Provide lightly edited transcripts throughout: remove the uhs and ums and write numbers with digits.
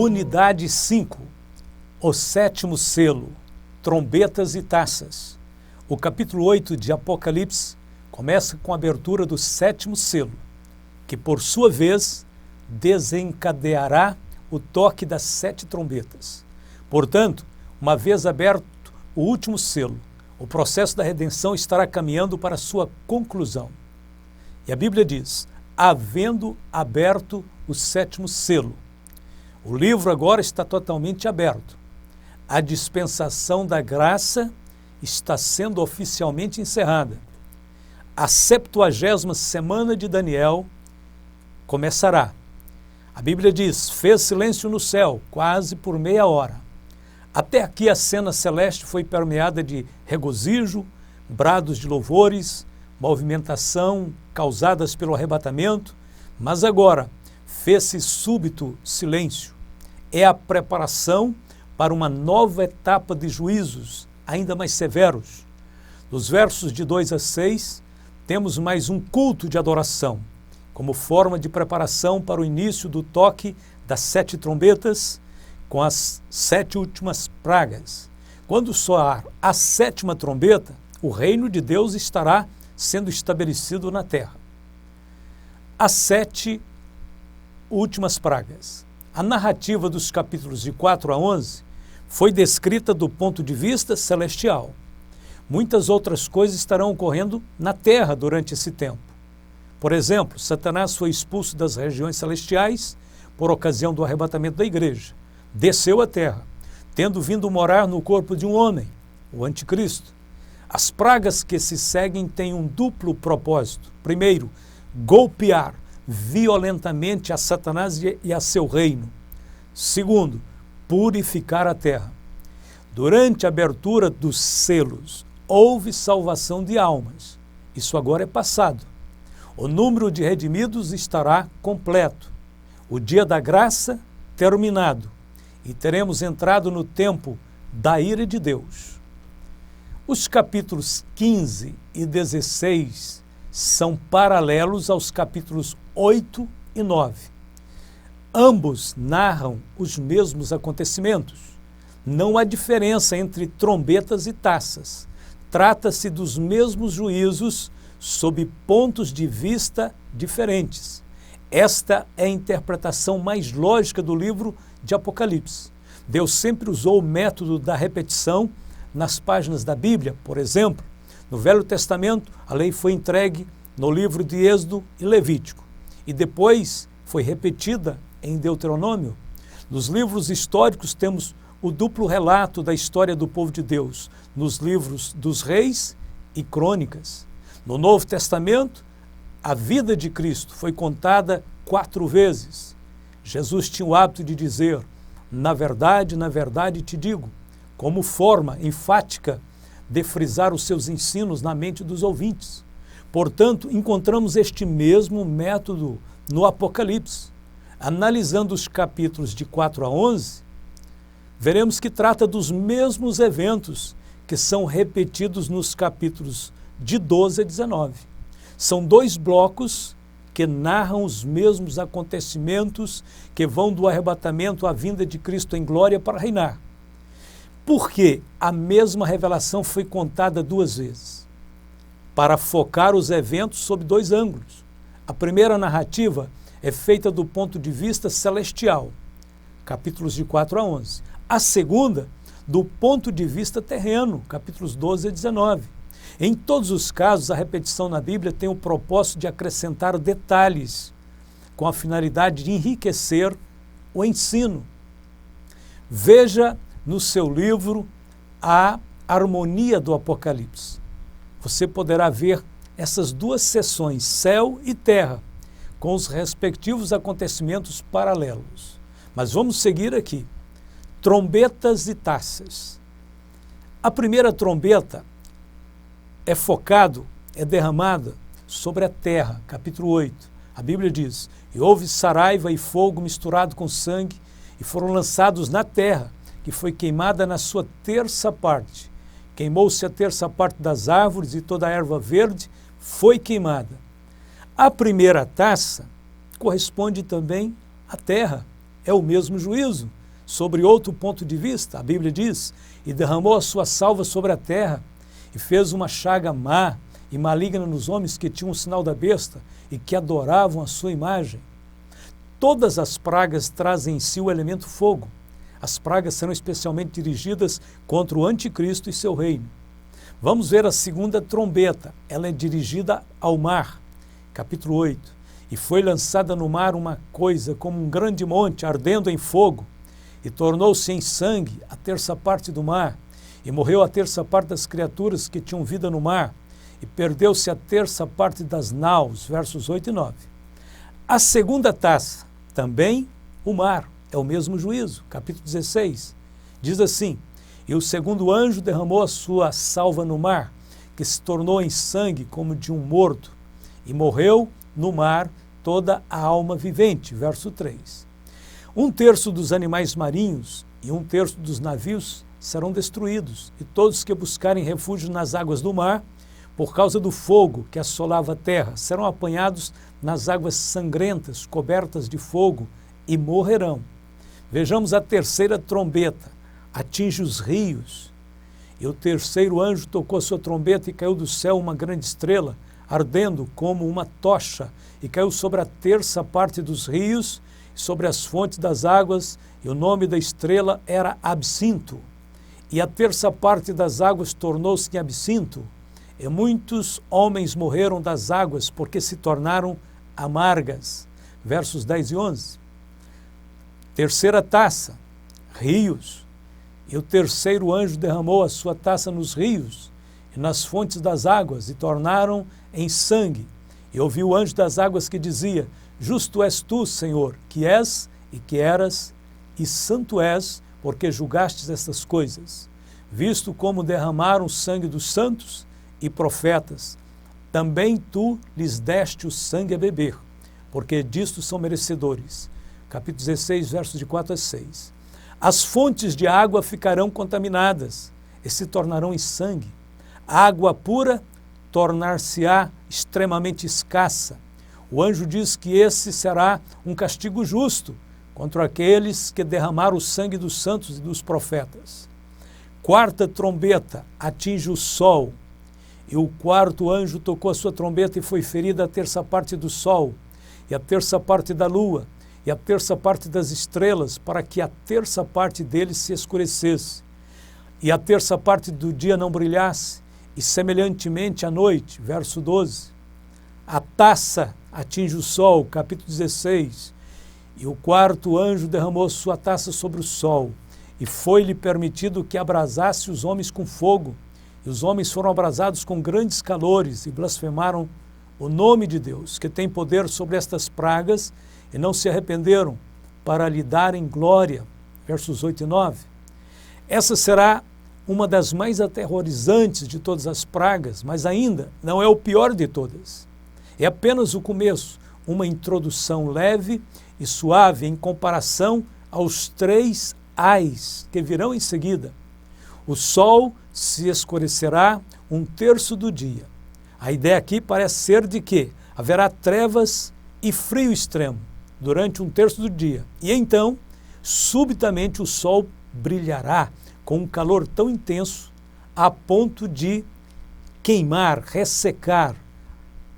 Unidade 5, o sétimo selo, trombetas e taças. O capítulo 8 de Apocalipse começa com a abertura do sétimo selo, que por sua vez desencadeará o toque das 7 trombetas. Portanto, uma vez aberto o último selo, o processo da redenção estará caminhando para sua conclusão. E a Bíblia diz, havendo aberto o sétimo selo. O livro agora está totalmente aberto. A dispensação da graça está sendo oficialmente encerrada. A 70ª semana de Daniel começará. A Bíblia diz, fez silêncio no céu, quase por meia hora. Até aqui a cena celeste foi permeada de regozijo, brados de louvores, movimentação causadas pelo arrebatamento, mas agora fez-se súbito silêncio. É a preparação para uma nova etapa de juízos ainda mais severos. Nos versos de 2 a 6, temos mais um culto de adoração, como forma de preparação para o início do toque das 7 trombetas, com as 7 últimas pragas. Quando soar a 7ª trombeta, o reino de Deus estará sendo estabelecido na terra. As 7 últimas pragas. A narrativa dos capítulos de 4 a 11 foi descrita do ponto de vista celestial. Muitas outras coisas estarão ocorrendo na terra durante esse tempo. Por exemplo, Satanás foi expulso das regiões celestiais por ocasião do arrebatamento da igreja. Desceu à terra, tendo vindo morar no corpo de um homem, o anticristo. As pragas que se seguem têm um duplo propósito. Primeiro, golpear violentamente a Satanás e a seu reino. Segundo, purificar a terra. Durante a abertura dos selos, houve salvação de almas. Isso agora é passado. O número de redimidos estará completo. O dia da graça terminado. E teremos entrado no tempo da ira de Deus. Os capítulos 15 e 16 são paralelos aos capítulos 8 e 9. Ambos narram os mesmos acontecimentos. Não há diferença entre trombetas e taças. Trata-se dos mesmos juízos sob pontos de vista diferentes. Esta é a interpretação mais lógica do livro de Apocalipse. Deus sempre usou o método da repetição nas páginas da Bíblia. Por exemplo, no Velho Testamento, a lei foi entregue no livro de Êxodo e Levítico, e depois foi repetida em Deuteronômio. Nos livros históricos temos o duplo relato da história do povo de Deus, nos livros dos Reis e Crônicas. No Novo Testamento, a vida de Cristo foi contada 4 vezes. Jesus tinha o hábito de dizer, na verdade te digo, como forma enfática de frisar os seus ensinos na mente dos ouvintes. Portanto, encontramos este mesmo método no Apocalipse. Analisando os capítulos de 4 a 11, veremos que trata dos mesmos eventos que são repetidos nos capítulos de 12 a 19. São 2 blocos que narram os mesmos acontecimentos que vão do arrebatamento à vinda de Cristo em glória para reinar. Porque a mesma revelação foi contada 2 vezes, para focar os eventos sob 2 ângulos. A primeira narrativa é feita do ponto de vista celestial, capítulos de 4 a 11. A segunda, do ponto de vista terreno, capítulos 12 a 19. Em todos os casos, a repetição na Bíblia tem o propósito de acrescentar detalhes, com a finalidade de enriquecer o ensino. Veja no seu livro A Harmonia do Apocalipse. Você poderá ver essas 2 seções, céu e terra, com os respectivos acontecimentos paralelos. Mas vamos seguir aqui. Trombetas e taças. A primeira trombeta é derramada sobre a terra, capítulo 8. A Bíblia diz, e houve saraiva e fogo misturado com sangue, e foram lançados na terra, que foi queimada na sua 3ª parte. Queimou-se a 3ª parte das árvores, e toda a erva verde foi queimada. A primeira taça corresponde também à terra, é o mesmo juízo. Sobre outro ponto de vista, a Bíblia diz, e derramou a sua salva sobre a terra, e fez uma chaga má e maligna nos homens que tinham o sinal da besta e que adoravam a sua imagem. Todas as pragas trazem em si o elemento fogo. As pragas serão especialmente dirigidas contra o anticristo e seu reino. Vamos ver a segunda trombeta. Ela é dirigida ao mar. Capítulo 8. E foi lançada no mar uma coisa como um grande monte ardendo em fogo, e tornou-se em sangue a terça parte do mar, e morreu a terça parte das criaturas que tinham vida no mar, e perdeu-se a terça parte das naus, versos 8 e 9. A segunda taça, também o mar, é o mesmo juízo, capítulo 16, diz assim, e o segundo anjo derramou a sua salva no mar, que se tornou em sangue como de um morto, e morreu no mar toda a alma vivente, verso 3. 1/3 dos animais marinhos e 1/3 dos navios serão destruídos, e todos que buscarem refúgio nas águas do mar, por causa do fogo que assolava a terra, serão apanhados nas águas sangrentas, cobertas de fogo, e morrerão. Vejamos a terceira trombeta, atinge os rios, e o terceiro anjo tocou a sua trombeta e caiu do céu uma grande estrela, ardendo como uma tocha, e caiu sobre a terça parte dos rios, sobre as fontes das águas, e o nome da estrela era Absinto. E a terça parte das águas tornou-se em absinto, e muitos homens morreram das águas, porque se tornaram amargas. Versos 10 e 11. Terceira taça, rios. E o terceiro anjo derramou a sua taça nos rios e nas fontes das águas, e tornaram em sangue. E ouvi o anjo das águas que dizia, justo és tu, Senhor, que és e que eras, e santo és, porque julgastes estas coisas. Visto como derramaram o sangue dos santos e profetas, também tu lhes deste o sangue a beber, porque disto são merecedores. Capítulo 16, versos de 4 a 6. As fontes de água ficarão contaminadas e se tornarão em sangue. A água pura tornar-se-á extremamente escassa. O anjo diz que esse será um castigo justo contra aqueles que derramaram o sangue dos santos e dos profetas. Quarta trombeta atinge o sol, e o quarto anjo tocou a sua trombeta e foi ferida a terça parte do sol, e a terça parte da lua, e a terça parte das estrelas, para que a terça parte deles se escurecesse, e a terça parte do dia não brilhasse, e semelhantemente à noite, verso 12. A taça atinge o sol, capítulo 16, e o quarto anjo derramou sua taça sobre o sol, e foi-lhe permitido que abrasasse os homens com fogo, e os homens foram abrasados com grandes calores, e blasfemaram o nome de Deus, que tem poder sobre estas pragas, e não se arrependeram para lhe darem glória. Versos 8 e 9. Essa será uma das mais aterrorizantes de todas as pragas, mas ainda não é o pior de todas. É apenas o começo, uma introdução leve e suave em comparação aos 3 ais que virão em seguida. O sol se escurecerá 1/3 do dia. A ideia aqui parece ser de que haverá trevas e frio extremo durante 1/3 do dia. E então, subitamente, o sol brilhará com um calor tão intenso a ponto de queimar, ressecar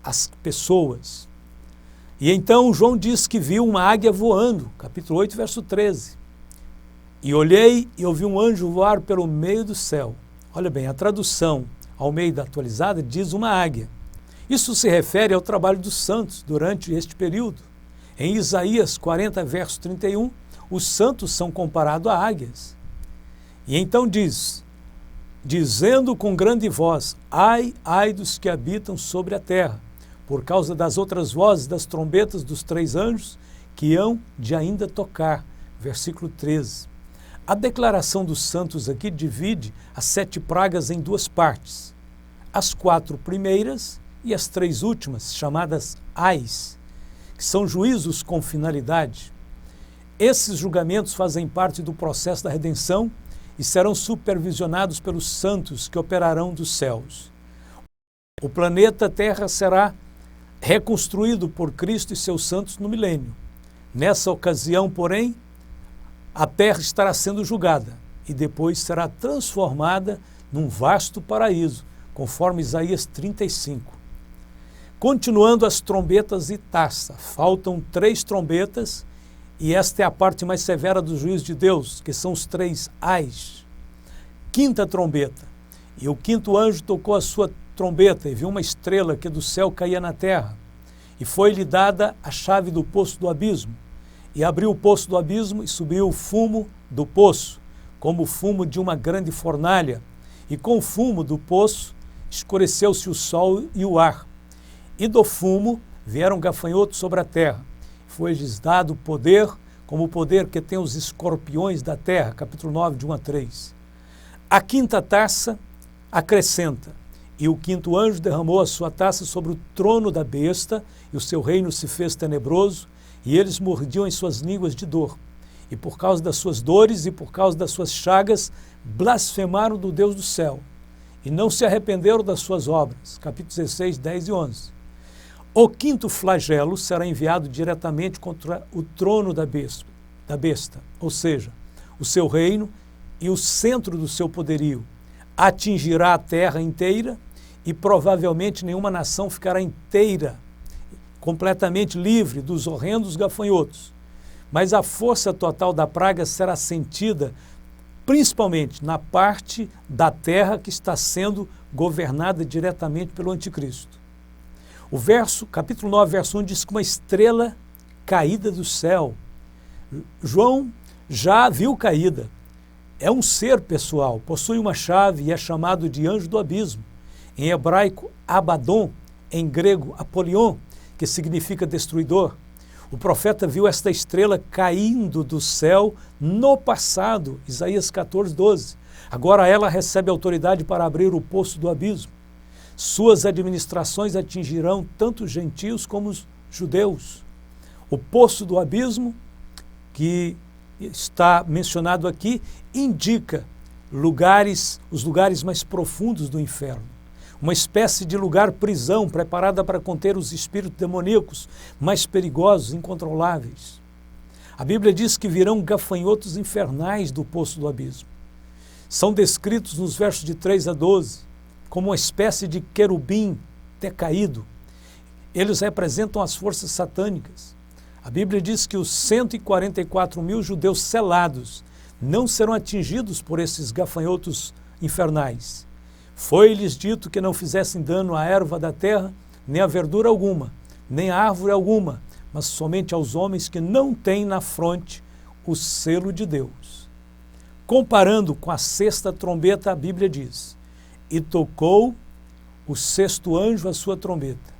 as pessoas. E então João diz que viu uma águia voando, capítulo 8, verso 13. E olhei e ouvi um anjo voar pelo meio do céu. Olha bem, a tradução Almeida atualizada diz uma águia. Isso se refere ao trabalho dos santos durante este período. Em Isaías 40, verso 31, os santos são comparados a águias. E então diz, dizendo com grande voz, ai, ai dos que habitam sobre a terra, por causa das outras vozes das trombetas dos 3 anjos que hão de ainda tocar. Versículo 13. A declaração dos santos aqui divide as 7 pragas em 2 partes. As 4 primeiras e as 3 últimas, chamadas ais, que são juízos com finalidade. Esses julgamentos fazem parte do processo da redenção e serão supervisionados pelos santos que operarão dos céus. O planeta Terra será reconstruído por Cristo e seus santos no milênio. Nessa ocasião, porém, a terra estará sendo julgada e depois será transformada num vasto paraíso, conforme Isaías 35. Continuando as trombetas e taça, faltam 3 trombetas e esta é a parte mais severa do juízo de Deus, que são os 3 ais. 5ª trombeta, e o 5º anjo tocou a sua trombeta e viu uma estrela que do céu caía na terra, e foi-lhe dada a chave do poço do abismo, e abriu o poço do abismo e subiu o fumo do poço, como o fumo de uma grande fornalha, e com o fumo do poço escureceu-se o sol e o ar, e do fumo vieram gafanhotos sobre a terra. Foi-lhes dado poder, como o poder que tem os escorpiões da terra, capítulo 9, de 1 a 3. A 5ª taça acrescenta, e o 5º anjo derramou a sua taça sobre o trono da besta, e o seu reino se fez tenebroso, e eles mordiam em suas línguas de dor. E por causa das suas dores e por causa das suas chagas, blasfemaram do Deus do céu, e não se arrependeram das suas obras. Capítulo 16, 10 e 11. O 5º flagelo será enviado diretamente contra o trono da besta, ou seja, o seu reino e o centro do seu poderio. Atingirá a terra inteira e provavelmente nenhuma nação ficará inteira, completamente livre dos horrendos gafanhotos. Mas a força total da praga será sentida principalmente na parte da terra que está sendo governada diretamente pelo anticristo. O capítulo 9, verso 1 diz que uma estrela caída do céu. João já a viu caída. É um ser pessoal, possui uma chave e é chamado de anjo do abismo. Em hebraico, Abaddon, em grego, Apolion, que significa destruidor. O profeta viu esta estrela caindo do céu no passado, Isaías 14, 12. Agora ela recebe autoridade para abrir o poço do abismo. Suas administrações atingirão tanto os gentios como os judeus. O poço do abismo, que está mencionado aqui, indica os lugares mais profundos do inferno. Uma espécie de lugar-prisão preparada para conter os espíritos demoníacos mais perigosos, incontroláveis. A Bíblia diz que virão gafanhotos infernais do poço do abismo. São descritos nos versos de 3 a 12 como uma espécie de querubim decaído. Eles representam as forças satânicas. A Bíblia diz que os 144 mil judeus selados não serão atingidos por esses gafanhotos infernais. Foi-lhes dito que não fizessem dano à erva da terra, nem à verdura alguma, nem à árvore alguma, mas somente aos homens que não têm na fronte o selo de Deus. Comparando com a 6ª trombeta, a Bíblia diz: e tocou o 6º anjo a sua trombeta,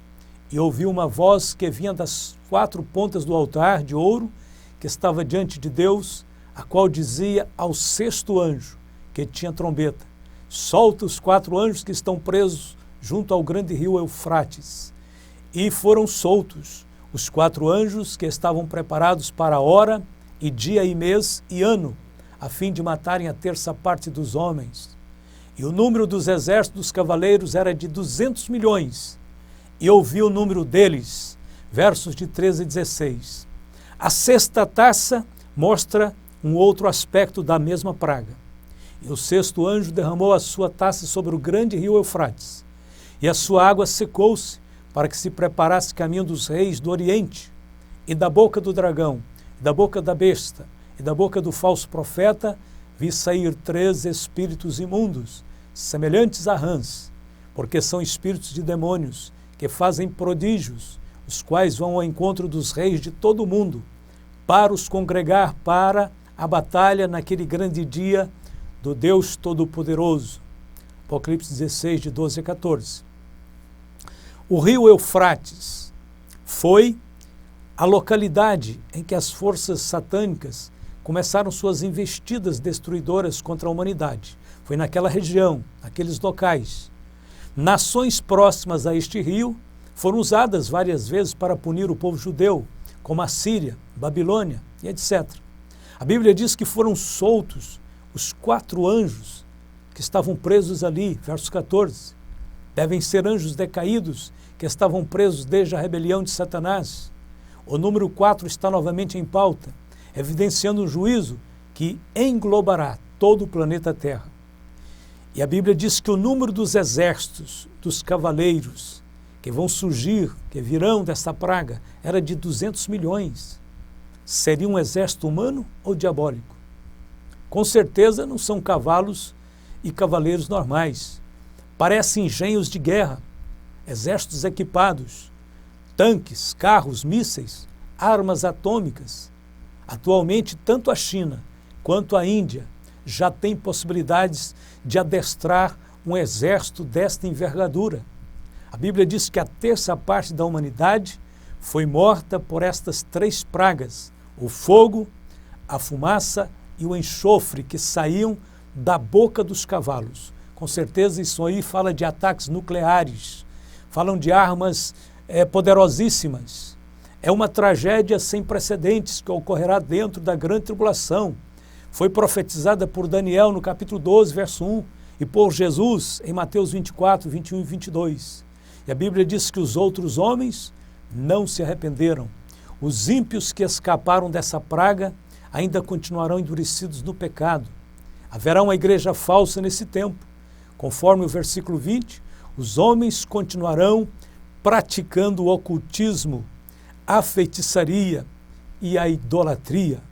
e ouviu uma voz que vinha das 4 pontas do altar de ouro que estava diante de Deus, a qual dizia ao 6º anjo, que tinha trombeta: solta os 4 anjos que estão presos junto ao grande rio Eufrates. E foram soltos os 4 anjos que estavam preparados para a hora, e dia, e mês, e ano, a fim de matarem a 1/3 parte dos homens. E o número dos exércitos dos cavaleiros era de 200 milhões. E ouvi o número deles, versos de 13 e 16. A 6ª taça mostra um outro aspecto da mesma praga. E o 6º anjo derramou a sua taça sobre o grande rio Eufrates, e a sua água secou-se, para que se preparasse caminho dos reis do Oriente. E da boca do dragão, e da boca da besta, e da boca do falso profeta, vi sair 3 espíritos imundos, semelhantes a rãs, porque são espíritos de demônios, que fazem prodígios, os quais vão ao encontro dos reis de todo o mundo, para os congregar para a batalha naquele grande dia do Deus Todo-Poderoso. Apocalipse 16, de 12 a 14. O rio Eufrates foi a localidade em que as forças satânicas começaram suas investidas destruidoras contra a humanidade. Foi naquela região, naqueles locais. Nações próximas a este rio foram usadas várias vezes para punir o povo judeu, como a Síria, Babilônia e etc. A Bíblia diz que foram soltos os 4 anjos que estavam presos ali, verso 14. Devem ser anjos decaídos que estavam presos desde a rebelião de Satanás. O número 4 está novamente em pauta, evidenciando um juízo que englobará todo o planeta Terra. E a Bíblia diz que o número dos exércitos, dos cavaleiros, que vão surgir, que virão desta praga, era de 200 milhões. Seria um exército humano ou diabólico? Com certeza não são cavalos e cavaleiros normais. Parecem engenhos de guerra, exércitos equipados, tanques, carros, mísseis, armas atômicas. Atualmente, tanto a China quanto a Índia já têm possibilidades de adestrar um exército desta envergadura. A Bíblia diz que a terça parte da humanidade foi morta por estas 3 pragas: o fogo, a fumaça e o enxofre que saíam da boca dos cavalos. Com certeza isso aí fala de ataques nucleares, falam de armas poderosíssimas. É uma tragédia sem precedentes que ocorrerá dentro da grande tribulação. Foi profetizada por Daniel no capítulo 12, verso 1, e por Jesus em Mateus 24, 21 e 22. E a Bíblia diz que os outros homens não se arrependeram. Os ímpios que escaparam dessa praga ainda continuarão endurecidos no pecado. Haverá uma igreja falsa nesse tempo. Conforme o versículo 20, os homens continuarão praticando o ocultismo, a feitiçaria e a idolatria.